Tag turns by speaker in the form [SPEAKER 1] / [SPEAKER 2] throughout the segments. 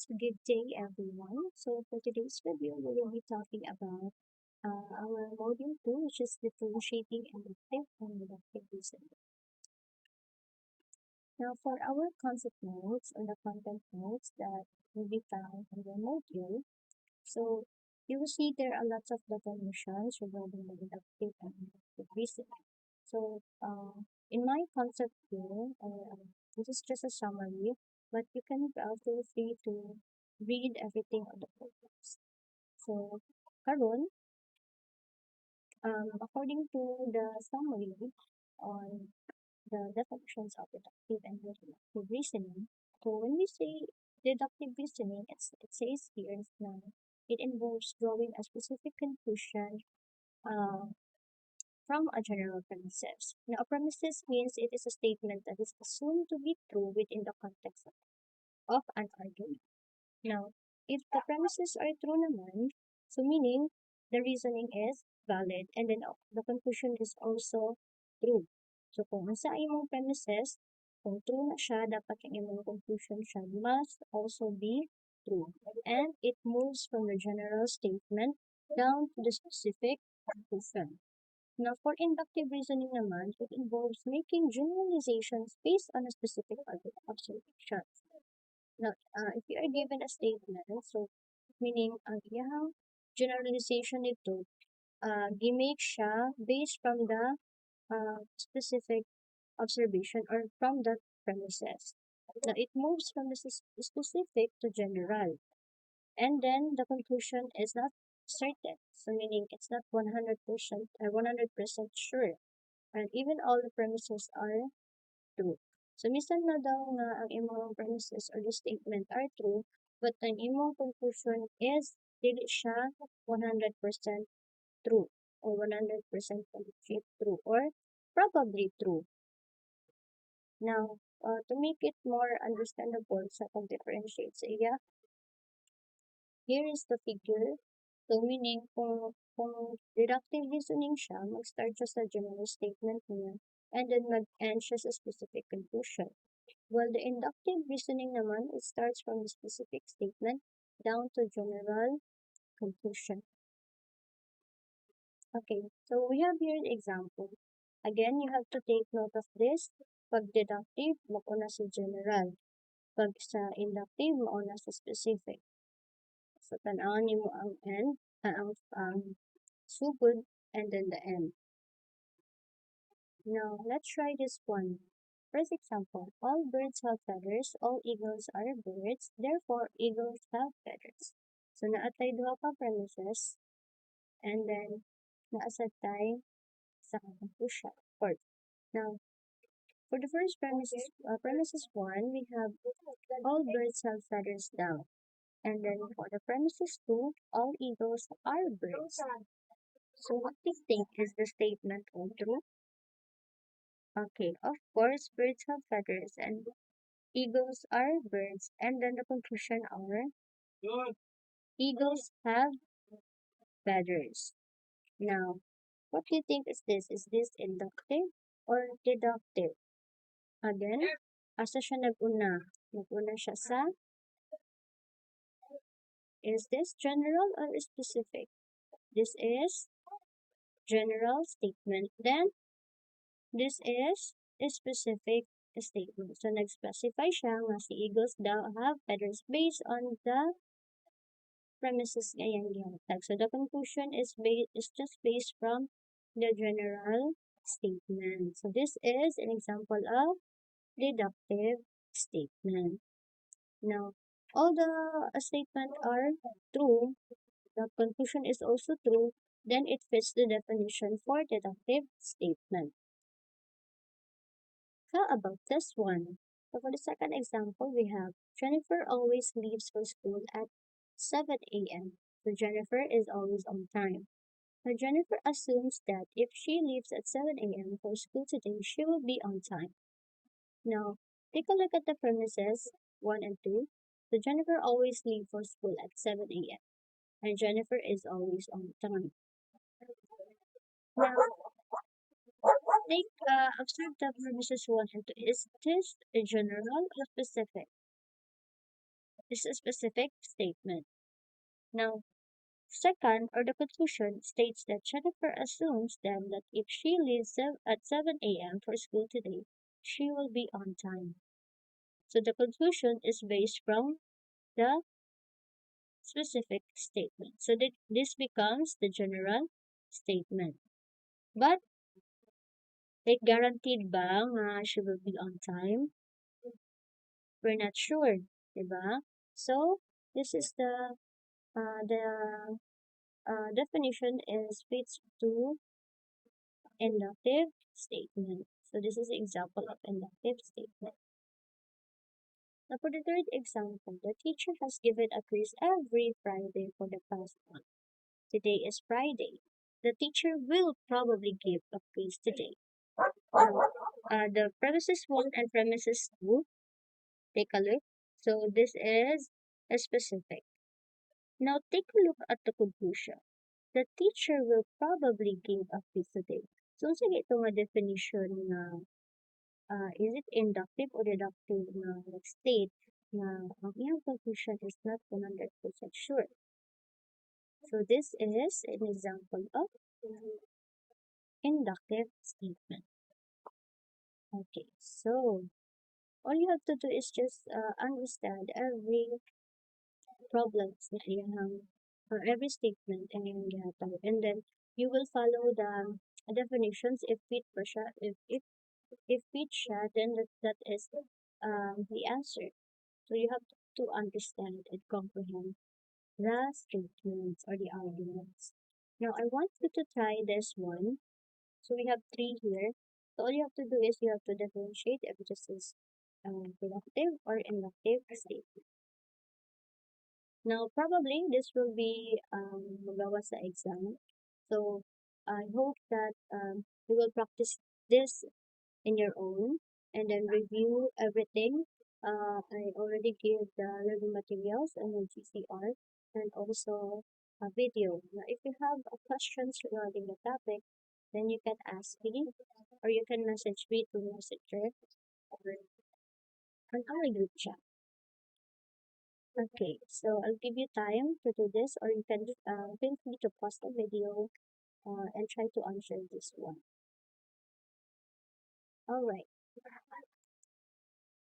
[SPEAKER 1] So good day, everyone. So for today's review, we will be talking about our module 2, which is differentiating inductive and deductive reasoning. Now, for our concept notes or the content notes that will be found in the module, so you will see there are lots of definitions regarding the deductive and inductive reasoning. So in my concept here, this is just a summary, but you can feel free to read everything on the programs. So, karon, according to the summary on the definitions of deductive and deductive reasoning, so when we say deductive reasoning, it says here now it involves drawing a specific conclusion uh, from a general premises. Now, a premises means it is a statement that is assumed to be true within the context of an argument. Now, if the premises are true naman, so meaning the reasoning is valid and then the conclusion is also true. So kung sa imong premises, kung true na siya, dapat yung imong conclusion siya must also be true. And it moves from the general statement down to the specific conclusion. Now, for inductive reasoning naman, it involves making generalizations based on a specific observation. Now, if you are given a statement, so meaning ang iyang generalization nito, gimake siya based from the specific observation or from the premises. Now, it moves from the specific to general. And then the conclusion is not certain. So meaning it's not 100% or 100% sure. And even all the premises are true. So, minsan na daw nga ang imong premises or the statement are true, but ang imong conclusion is dili siya 100% true or 100% legit true or probably true. Now, to make it more understandable sa pag-differentiate sa iya, here is the figure. So, meaning, kung deductive reasoning siya, mag-start siya sa general statement niya, and then mag-end siya sa specific conclusion. While the inductive reasoning naman, it starts from the specific statement down to general conclusion. Okay, so we have here the example. Again, you have to take note of this. Pag deductive, mauna sa general. Pag sa inductive, mauna sa specific. So, tanawan mo ang end, ang sugod, and then the end. Now, let's try this one. First example, all birds have feathers, all eagles are birds, therefore eagles have feathers. So, naatay duha ka premises, and then naasad tayo sa conclusion. Fourth. Now, for the first premises 1, we have all birds have feathers down. And then for the premises 2, all eagles are birds. So, what do you think is the statement all true? Okay, of course, birds have feathers and eagles are birds. And then the conclusion are eagles have feathers. Now, what do you think is this? Is this inductive or deductive? Again, asa siya nag-una? Nag-una siya sa, is this general or specific? This is general statement. Then, this is a specific statement. So, nag-specify siya nga si eagles daw have feathers based on the premises nga iyang gihatag. So, the conclusion is just based from the general statement. So, this is an example of deductive statement. Now, all the statements are true, the conclusion is also true, then it fits the definition for deductive statement. How about this one? So for the second example, we have Jennifer always leaves for school at 7 a.m. So Jennifer is always on time. Now Jennifer assumes that if she leaves at 7 a.m. for school today, she will be on time. Now, take a look at the premises 1 and 2. So Jennifer always leaves for school at 7 a.m. and Jennifer is always on time. Now, observe the premises 1 and 2. Is this a general or specific? is a specific statement. Now, second, or the conclusion states that Jennifer assumes then that if she leaves at 7 a.m. for school today, she will be on time. So the conclusion is based from the specific statement. So that this becomes the general statement. But like guaranteed ba nga she will be on time? We're not sure, diba? So this is the definition is fits to inductive statement. So this is example of inductive statement. Now for the third example, the teacher has given a quiz every Friday for the past month. Today is Friday. The teacher will probably give a quiz today. Now, the premises 1 and premises 2, take a look. So this is a specific. Now take a look at the conclusion. The teacher will probably give a quiz today. So sige ito nga definition na is it inductive or deductive na state na ang iyang conclusion is not 100% sure. So this is an example of inductive statement. Okay, so all you have to do is just understand every problems na iyang every statement and iyang gihatag, and then you will follow the definitions if fit pa siya. If fit siya, then that is the answer. So you have to understand and comprehend the statements or the arguments. Now I want you to try this one. So we have three here. So all you have to do is you have to differentiate if this is productive or inductive statement. Now probably this will be magawa sa exam. So I hope that you will practice this in your own and then review everything. I already gave the learning materials and the GCR and also a video. Now, if you have questions regarding the topic, then you can ask me or you can message me through Messenger or on our group chat. Okay, so I'll give you time to do this or you can feel free to pause the video and try to answer this one. Alright.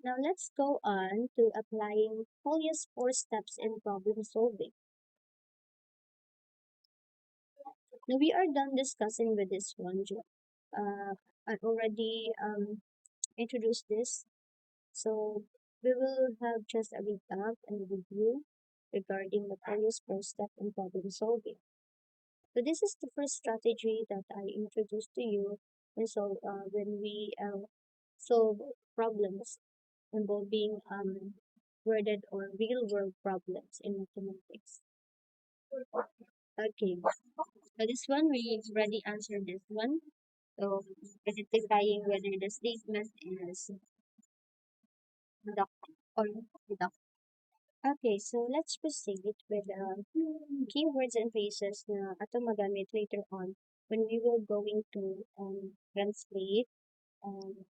[SPEAKER 1] Now let's go on to applying Polya's 4 steps in problem solving. Now we are done discussing with this one. I already introduced this, so we will have just a recap and review regarding the Polya's 4 step in problem solving. So this is the first strategy that I introduced to you when we solve problems involving worded or real world problems in mathematics. Okay, so this one we already answered this one. So identifying whether the statement is deductive or deductive. Okay, so let's proceed with keywords and phrases na ato magamit later on when we will going to translate um,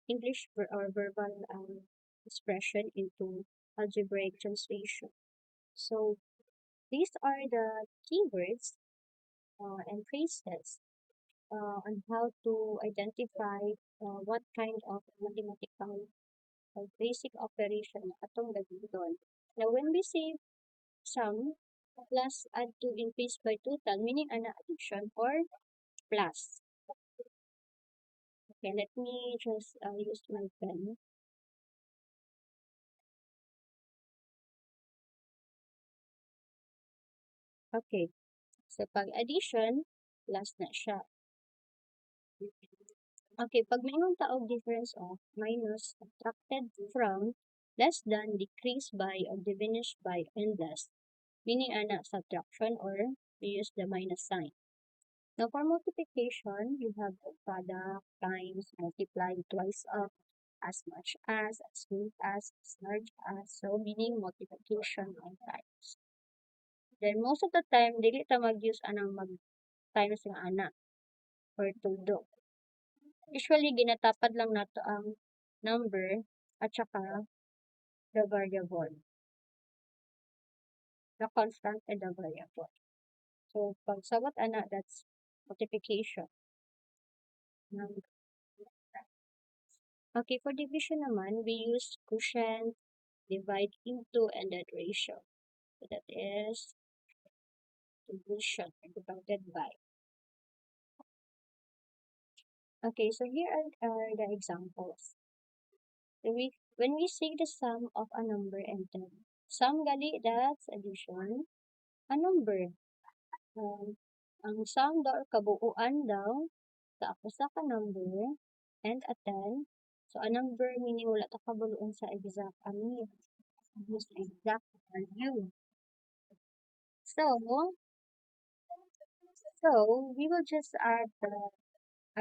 [SPEAKER 1] English or verbal expression into algebraic translation. So these are the keywords and phrases on how to identify what kind of mathematical or basic operation atong gagawin. Now, when we say sum plus add to increase by total, meaning an addition or plus. Okay, let me just use my pen. Okay, so pag addition, plus na siya. Okay, pag mayroong taog difference of minus subtracted from less than decreased by or diminished by and less, meaning ana subtraction or we use the minus sign. Now for multiplication, you have the product times multiply twice of as much as big as large as, so meaning multiplication and times. Then most of the time, dili ta mag-use anang mag times nga ana or todo. Usually, ginatapad lang nato ang number at saka the variable. the constant and the variable. So, pagsabot ana, that's multiplication. Okay, for division naman, we use quotient, divide into, and that ratio. So that is division divided by. Okay, so here are the examples. So when we say the sum of a number and term, sum gali, that's addition, a number. Ang sum daw or kabuuan daw sa usa ka number and a 10. So, a number meaning wala ta kabuluon sa exact ano, use exact value. So we will just add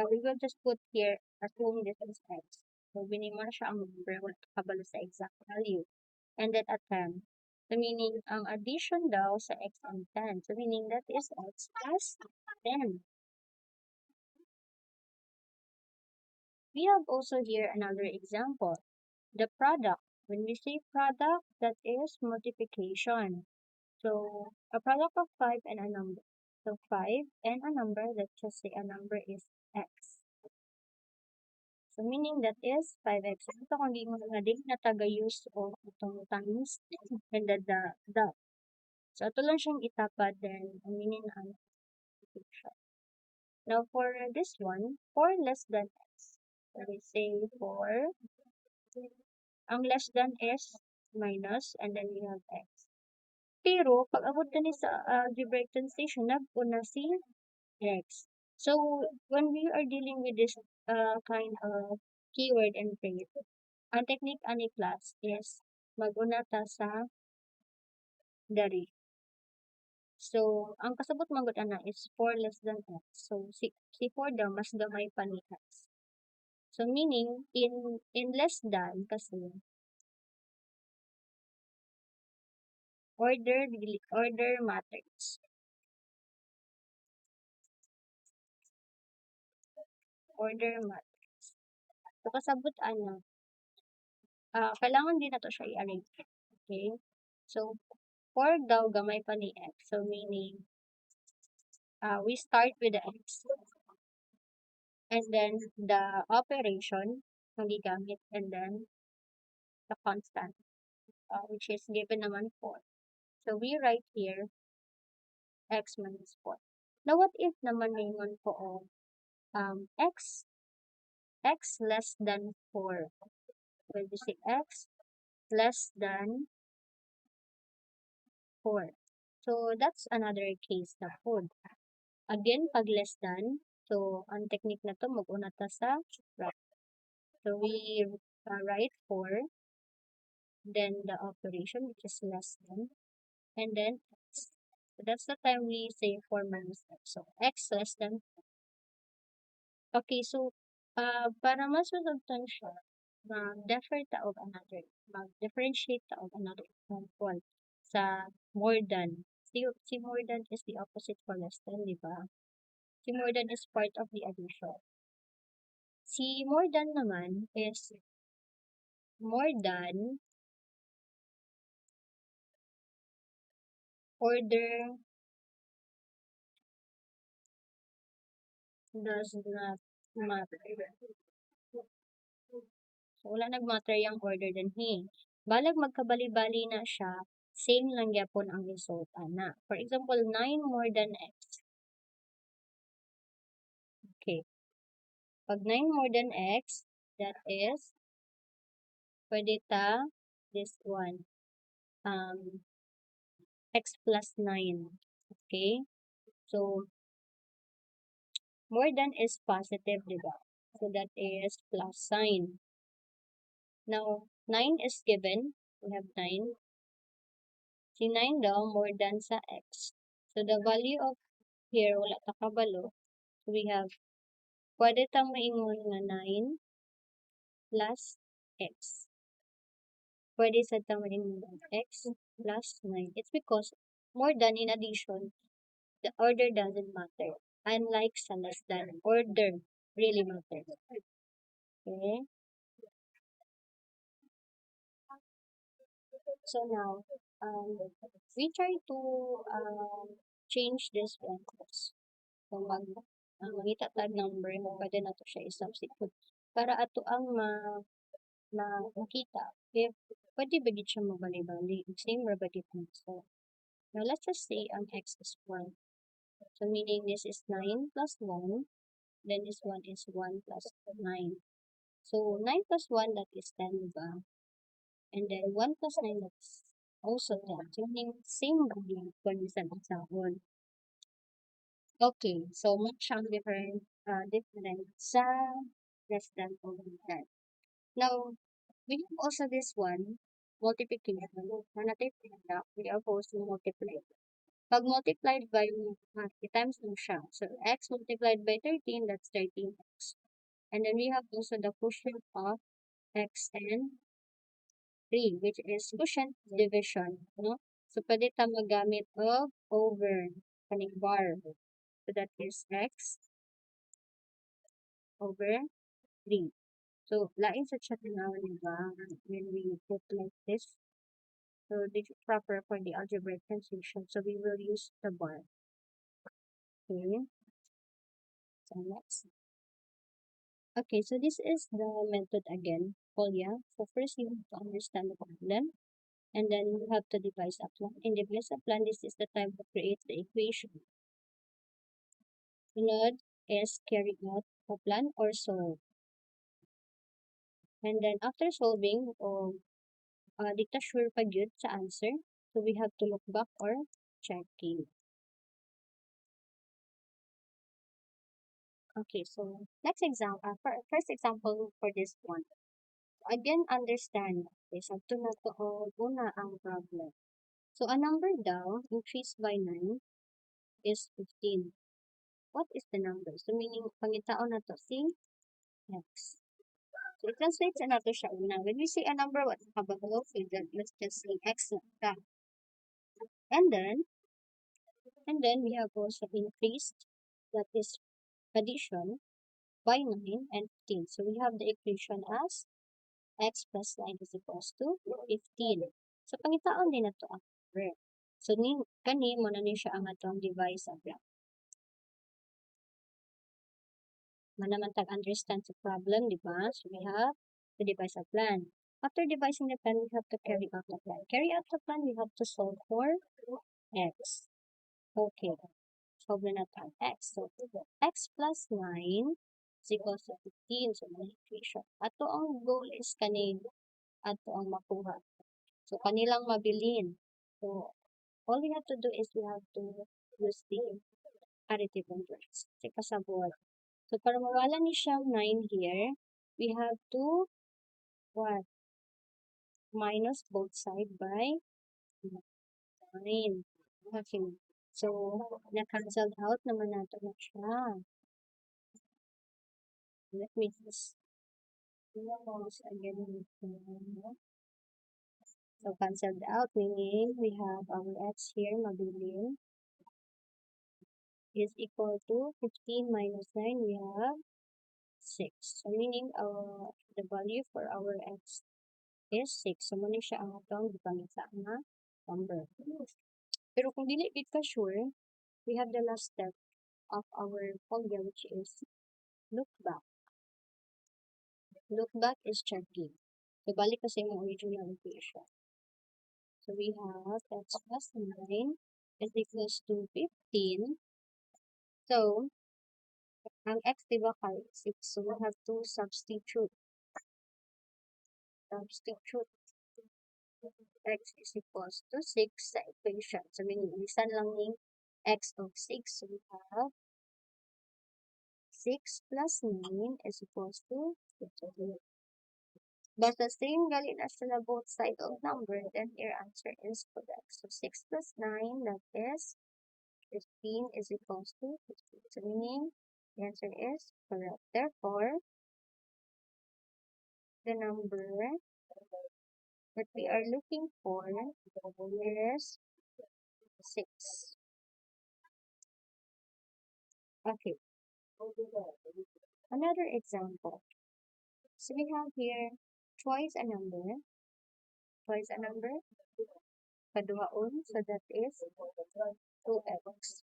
[SPEAKER 1] we will just put here assume this is x. So, meaning mo na siya ang number wala ta kabalo sa exact value. And then a 10. So, meaning ang addition daw sa x and 10. So, meaning that is x plus 10. We have also here another example. The product. When we say product, that is multiplication. So, a product of 5 and a number. So, 5 and a number, let's just say a number is x. So, meaning that is 5x. So, ito kung di mo nga din na taga-use of itong times and the. So, ito lang siyang itapad then ang meaning na ang multiplication. Now, for this one, 4 less than x. So, we say 4. Ang less than is minus and then we have x. Pero, pag abot na ni sa algebraic translation, nag-una si x. So, when we are dealing with this kind of keyword and phrase, ang technique ani class is mag-una ta sa dari. So, ang kasabot magod ana is 4 less than x. So, si 4 daw mas gamay pa ni x. So, meaning, in less than, kasi, order matters. Order matters. So, kasabot ana, kailangan din na to siya i-arrange. Okay? So, 4 daw gamay pa ni x. So, meaning, we start with the x. And then, the operation, ang gigamit, and then, the constant, which is given naman 4. So, we write here, x minus 4. Now, what if naman ngayon po, x less than 4? When we say x less than 4. So, that's another case na po. Again, pag less than, so, ang technique na to, mag-una ta sa right. So, we write 4, then the operation, which is less than, and then x. So, that's the time we say 4 minus x. So, x less than 4. Okay, so, para mas masabtan siya, mag-differentiate ta og another example sa more than. Si more than is the opposite for less than, di ba? Si more than is part of the addition. Si more than naman is more than order does not matter. So, wala nag-matter yung order din he. Balag magkabali-bali na siya, same lang yapon ang result ana. For example, 9 more than x. Okay. Pag 9 more than x, that is, pwede ta, this one, x plus 9. Okay? So, more than is positive, di ba? So, that is plus sign. Now, 9 is given. We have 9. Si 9 daw, more than sa x. So, the value of here, wala ta kabalo. So, we have, pwede tang maingon nga 9 plus x. Pwede sa tang maingon x plus 9. It's because more than in addition, the order doesn't matter. Unlike sa less than, order really matters. Okay? So now, we try to change this one first. So mangita tag number, pwede na to siya i-substitute. Para ato ang makita if pwede ba gid siya mabali-bali. Same ra ba gid na. So now let's just say ang x is 1. So meaning this is 9 plus 1, then this one is 1 plus 9. So 9 plus 1 that is 10 ba? And then 1 plus 9 that's also 10. So meaning same ra gyud kung bisan unsahon. Okay, so much ang different sa less than over 10. Now, we have also this one, multiplication. Na natin pinag we are supposed to multiply. Pag multiplied by, i-times mo siya. So, x multiplied by 13, that's 13x. And then we have also the quotient of x and 3, which is quotient division. No? So, pwede ta magamit of over, kaning bar. So, that is x over 3. So, lain sa siya tinawag, diba? When we put like this. So, this is proper for the algebraic transition. So, we will use the bar. Okay. So, next. Okay, so this is the method again, Polya. So, first you have to understand the problem. And then you have to devise a plan. In devise a plan, this is the time to create the equation. Sunod is carry out a plan or solve. And then after solving, di ta sure pa gyud sa answer. So we have to look back or checking. Okay, so next example, first example for this one. Again, understand. Okay, so ito na to una ang problem. So a number daw increased by 9 is 15. What is the number? So meaning, pangitaon na to si x. So it translates na to siya una. When we say a number, what kabalo? So let's just say x na ta. And then we have also increased, that is addition, by 9 and 15. So we have the equation as x plus 9 is equals to 15. So pangitaon din na to ang number. So kani mo na ni siya ang atong devise a plan. Manaman understand the problem, di ba? So we have to devise a plan. After devising the plan, we have to carry out the plan. Carry out the plan, we have to solve for x. Okay. Solve na natin x. So, x plus 9 is equals to 15. So, may equation. Ato ang goal is ato ang makuha. So, kanilang mabilin. So, all we have to do is we have to use the additive inverse. Kasi kasabot. So, para mawala ni siyang 9 here, we have to what? Minus both side by 9. Okay. So, na-cancel out naman nato na siya. Let me just close again. So, cancelled out, meaning we have our x here, mabilin, is equal to 15 minus 9, we have 6. So, meaning the value for our x is 6. So, muna siya ang atong gipangita na number. Pero kung dili bit ka sure, we have the last step of our formula, which is look back. Look back is checking. So, balik kasi yung original equation. So, we have x plus 9 is equals to 15. So, ang x diba kay 6. So, we have to substitute. X is equals to 6 sa equation. So, minsan lang yung x of 6. So, we have 6 plus 9 is equals to 15. Basta same gali na siya na both side of number, then your answer is correct. So, 6 plus 9, that is 15 is equals to 15. So, meaning, the answer is correct. Therefore, the number that we are looking for is 6. Okay. Another example. So, we have here twice a number twice a number, kaduhaon, so that is 2x.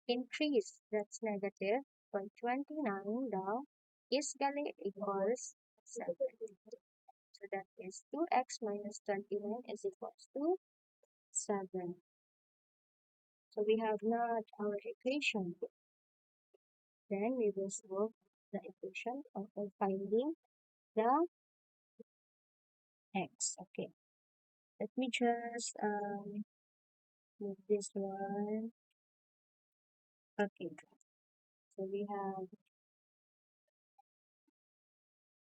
[SPEAKER 1] Increase, that's negative, by 29 daw, is gali equals 7. So that is 2x minus 29 is equals to 7. So we have not our equation. Then we will solve the equation of finding the x. Okay. Let me just move this one. Okay. So we have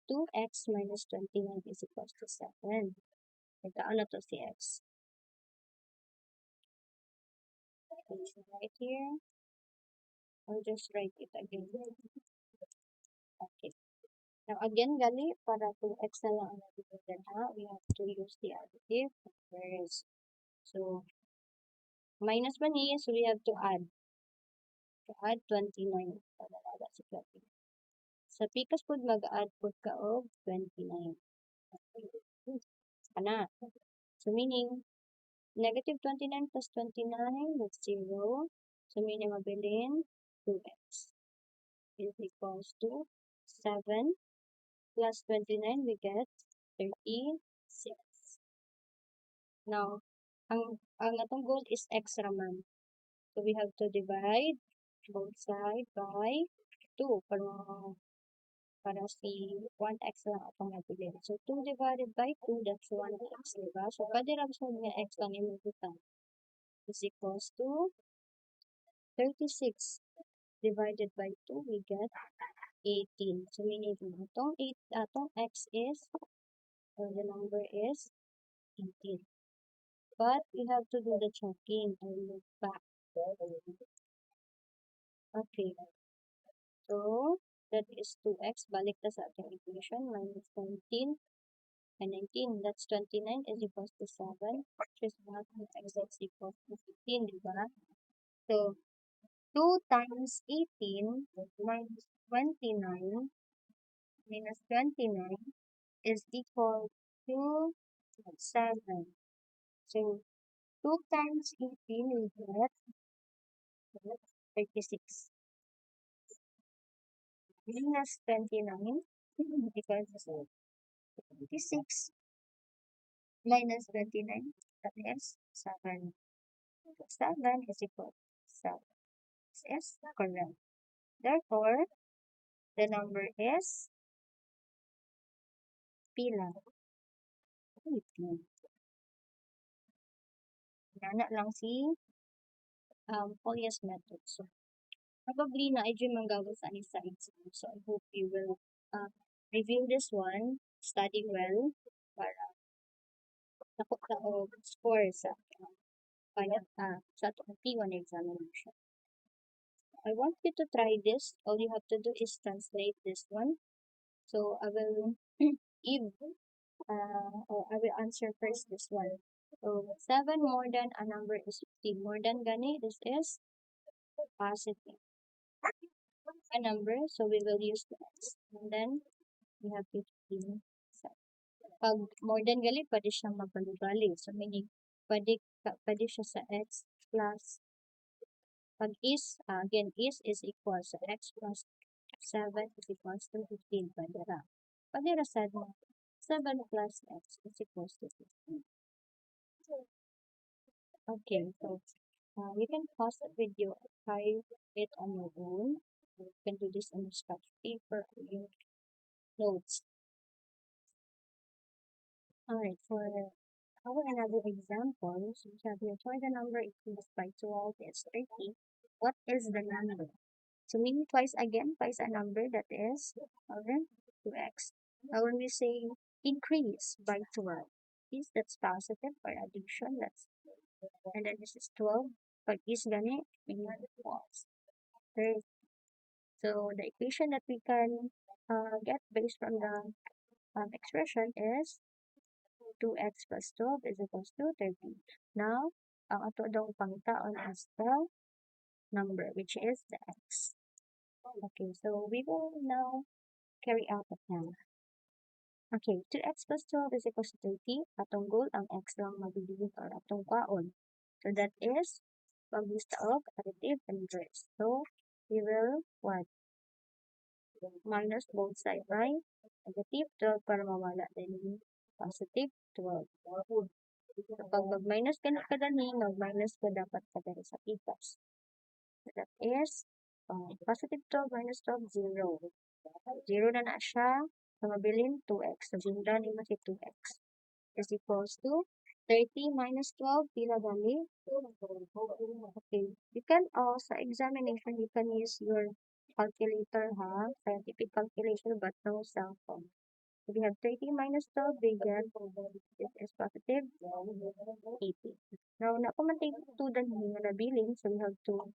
[SPEAKER 1] 2x minus 29 is equals to 7. Ito, ano to si x? It's right here. I'll just write it again. Okay. Now, again, gali, para 2x na lang ang nabibigyan ha, we have to use the additive numbers. So, minus 1 is, we have to add. To add 29. Padalaga si 29. Sa pikas po, mag-add po ka og 29. Ana. So, meaning, negative 29 plus 29, that's 0. So, meaning, mabilin, 2x is equals to 7 plus 29, we get 36. Now, ang atong goal is x raman. So, we have to divide both sides by 2 para si 1x lang atong nabilin. So, 2 divided by 2, that's 1x, diba? So, pwede lang sa mga x lang yung magutan. Is equals to 36 divided by 2, we get 18. So, meaning atong x is, or the number is 18. But we have to do the checking and look back. Okay. So, that is 2x. Balik na sa ating equation. Minus 19 and 19. That's 29 is equals to 7. Which is not x is equals to 15, diba? So, 2 times 18 minus 29 minus 29 is equal to 7. So, 2 times 18 we get 36. Minus 29 because 36 minus 29 that is 7. 7 is equal to 7. This is correct. Therefore, the number is pila. 18. Nana lang si Polias method. So, probably na ay manggawas ani sa exam. So, I hope you will review this one, study well, para nakuha ka og score sa sa atong P1 examination. I want you to try this. All you have to do is translate this one. So, I will give, or I will answer first this one. So, 7 more than a number is 15. More than gani, this is positive. A number, so we will use the x. And then, we have 15. So, pag more than gali, pwede siyang magbali-bali. So, meaning, pwede siya sa x plus, pag is, again, is equal sa x plus 7 is equals to 15. Pwede ra. Pwede ra sa 7 plus x is equals to 15. Okay, so you can pause the video, try it on your own. You can do this on your scratch paper or your notes. Alright, for our another example, so we have here, twice the number increased by 12 is 30. What is the number? So meaning twice again, twice a number that is 2x. Now when we say increase by 12, is that's positive for addition, that's, and then this is 12. Pag is gani, meaning false. 30. So the equation that we can get based from the expression is 2x plus 12 is equals to 30. Now, ang ato daw pangtaon is the number, which is the x. Okay, so we will now carry out the plan. Okay, 2x plus 12 is equals to 30. Atong goal ang x lang mabilis or atong kwaon. So that is pag-use of additive and inverse. So we will what? Minus both sides by negative 12 para mawala din yung positive 12. So pag mag-minus ka na kadani, mag-minus ka dapat kadani sa pitas. So that is positive 12 minus 12, 0. 0 na siya. So, mabilin 2x. So, jinda ni si 2x is equals to 30 minus 12, pila gali? Okay. You can, sa examination, you can use your calculator, ha? Scientific calculation, but no cell phone. So, we have 30 minus 12, we get, this is positive 80. Now, na pa man tayo 2 dan nga nabilin, so we have to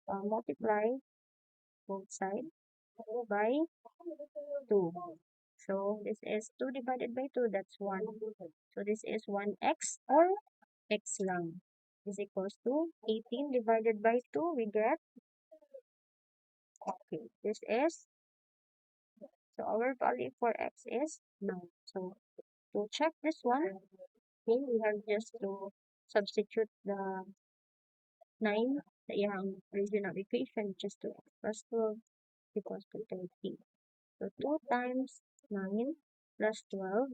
[SPEAKER 1] multiply both sides by 2. So, this is 2 divided by 2, that's 1. So, this is 1x or x lang is equals to 18 divided by 2, we get, okay, this is, so our value for x is 9. So, to check this one, okay, we have just to substitute the 9 sa iyang original equation, which is 2x plus 12 equals to 30. So, 2 times 9 plus 12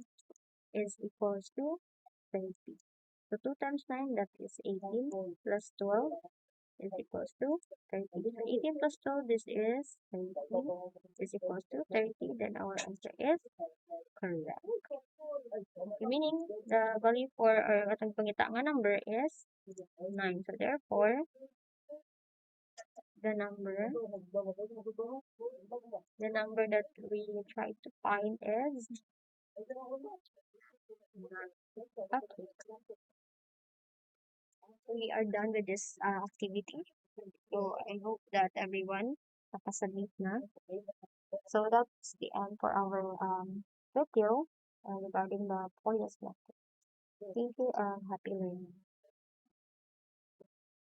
[SPEAKER 1] is equals to 30. So 2 times 9, that is 18 plus 12 is equals to 30. So 18 plus 12, this is 30 is equals to 30. Then our answer is correct. Okay, meaning the value for our atong pangita nga number is 9. So therefore, the number that we try to find is 9. Okay. We are done with this activity. So I hope that everyone nakasubmit na. So that's the end for our video regarding the POYAS method. Thank you and happy learning.